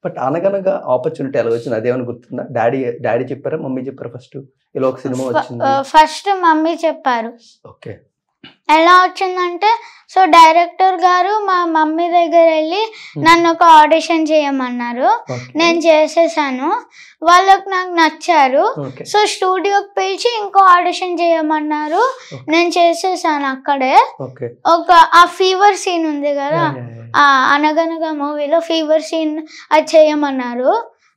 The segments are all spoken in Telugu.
బట్ అనగనగా ఆపర్చునిటీ ఎలా వచ్చింది అదేమైనా గుర్తుందా? డాడీ చెప్పారా, మమ్మీ చెప్పారా ఫస్ట్ ఇలా ఒక సినిమా వచ్చింది? ఫస్ట్ మమ్మీ చెప్పారు. ఓకే. ఎలా వచ్చిందంటే సో డైరెక్టర్ గారు మా మమ్మీ దగ్గర వెళ్ళి నన్ను ఒక ఆడిషన్ చేయమన్నారు. నేను చేసేసాను. వాళ్ళకి నాకు నచ్చారు. సో స్టూడియోకి పిలిచి ఇంకో ఆడిషన్ చేయమన్నారు. నేను చేసేసాను అక్కడే. ఒక ఆ ఫీవర్ సీన్ ఉంది కదా, ఆ అనగనగా మూవీలో ఫీవర్ సీన్ అది చేయమన్నారు.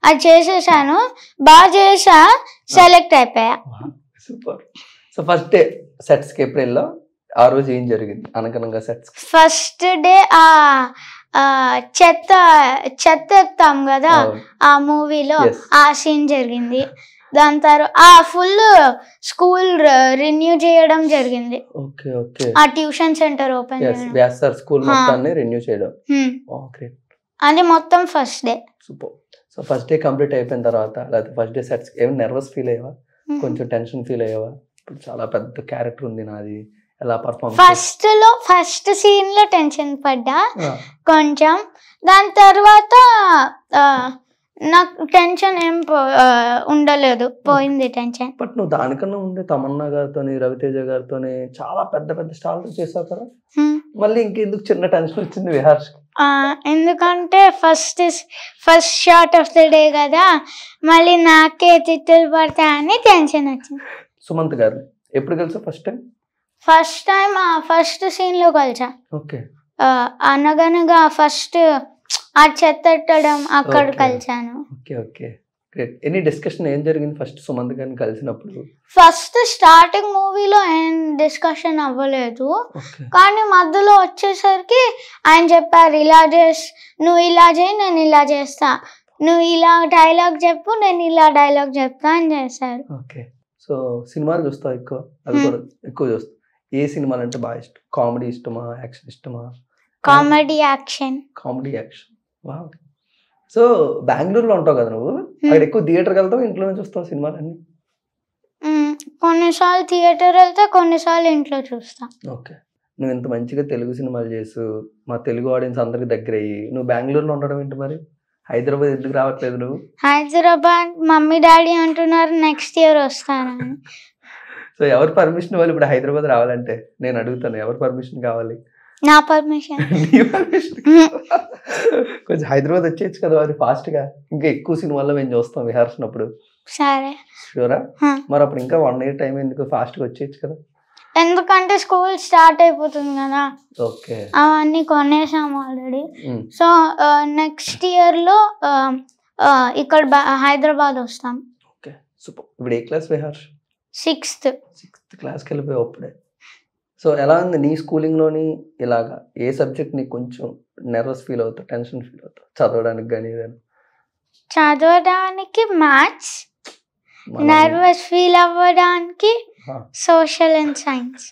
అది చేసేసాను. బాగా చేసా, సెలెక్ట్ అయిపోయా. Super. So first day sets కి ఏప్రిల్లో ఆ రోజు ఏం జరిగింది అనగనగా సెట్స్? ఫస్ట్ డే చెత్త ఎత్తాం కదా ఆ మూవీలో, ఆ సీన్ జరిగింది. దాని తర్వాత ఫుల్ స్కూల్ రిన్యూ చేయడం జరిగింది. ఆ ట్యూషన్ సెంటర్ ఓపెన్ చేయడం అది మొత్తం first day. Super. So first day complete అయిపోయిన తర్వాత లేకపోతే ఫస్ట్ డే సెట్స్ ఏమైనా నర్వస్ ఫీల్ అయ్యావా? కొంచెం టెన్షన్ ఫీల్ అయ్యావా? ఇప్పుడు చాలా పెద్ద క్యారెక్టర్ ఉంది నాది, ఎలా పర్ఫార్మ్? ఫస్ట్ సీన్ లో టెన్షన్ పడ్డా కొంచెం. దాని తర్వాత నాకు టెన్షన్ ఏం ఉండలేదు, పోయింది టెన్షన్. బట్ నువ్వు దానికన్నా ముందే తమన్నా గారితో, రవితేజ గారితో చాలా పెద్ద పెద్ద స్టార్లు చేసావు కదా, మళ్ళీ ఇంకెందుకు చిన్న టెన్షన్ వచ్చింది విహార్ష్? ఎందుకంటే first shot of the day కదా, మళ్ళీ నాకే తిట్టులు పడతాయని టెన్షన్ వచ్చింది. సుమంత్ గారు ఎప్పుడు కలిసా ఫస్ట్ టైం? ఫస్ట్ సీన్ లో కలిసా. ఓకే. అనగనగా ఫస్ట్ ఆ చెత్తడం అక్కడ కలిసాను. Okay okay great. Any discussion ఏం జరిగింది ఫస్ట్ సుమంత్ గారిని కలిసినప్పుడు? ఫస్ట్ స్టార్టింగ్ మూవీలో ఏం డిస్కషన్ అవ్వలేదు, కానీ మధ్యలో వచ్చేసరికి ఆయన చెప్పారు ఇలా నువ్వు ఇలా చేయి, నేను ఇలా చేస్తా, నువ్వు ఇలా డైలాగ్ చెప్పు, నేను ఇలా డైలాగ్ చెప్తా అని చేశారు. ఓకే. సో సినిమాలు చూస్తావు ఎక్కువ? అది కూడా ఎక్కువ చూస్తావు. ఏ సినిమాలు అంటే బాగా ఇష్టం? కామెడీ ఇష్టమా, యాక్షన్ ఇష్టమా? Comedy action. వావ్. సో బెంగళూరులో ఉంటావు కదా నువ్వు, అక్కడ ఎక్కువ థియేటర్కి వెళ్తావు, ఇంట్లోనే చూస్తావు సినిమాలన్నీ? కొన్నిసార్లు థియేటర్ వెళ్తా, కొన్నిసార్లు ఇంట్లో చూస్తా. ఓకే. నువ్వు ఇంత మంచిగా తెలుగు సినిమాలు చేసు మా తెలుగు ఆడియన్స్ అందరికి దగ్గర అయ్యి నువ్వు బెంగళూరులో ఉండడం ఏంటి మరి? హైదరాబాద్ ఎందుకు రావట్లేదు నువ్వు? హైదరాబాద్ మమ్మీ డాడీ అంటున్నారు నెక్స్ట్ ఇయర్ వస్తానని. సో ఎవరు పర్మిషన్ ఇవ్వాలి ఇప్పుడు హైదరాబాద్ రావాలంటే? నేను అడుగుతాను, ఎవరు పర్మిషన్ కావాలి? నా పర్మిషన్. కొంచెం హైదరాబాద్ వచ్చేయచ్చు కదా మరి ఫాస్ట్ గా, ఇంకా ఎక్కువ సినిమాల్లో మేము చూస్తాం విహార్సినప్పుడు. సరే. షూరా? మరి అప్పుడు ఇంకా 1 year టైం ఎందుకు, ఫాస్ట్ గా వచ్చేయచ్చు కదా? ఎందుకంటే స్కూల్ స్టార్ట్ అయిపోతుంది కదా. ఓకే. అవన్నీ కొనేసాము ఆల్రెడీ. సో నెక్స్ట్ ఇయర్ లో ఇక్కడ హైదరాబాద్ వస్తాం. Okay super. ఇప్పుడు ఏ క్లాస్ విహార్ష్? 6th క్లాస్కి వెళ్ళిపోయావు అప్పుడే. సో ఎలా ఉంది నీ స్కూలింగ్లోని ఇలాగా? ఏ సబ్జెక్ట్ నీకు కొంచెం నర్వస్ ఫీల్ అవుతావు, టెన్షన్ ఫీల్ అవుతావు చదవడానికి కానీ ఏదైనా? చదవడానికి మ్యాథ్స్, నర్వస్ ఫీల్ అవ్వడానికి సోషల్ అండ్ సైన్స్.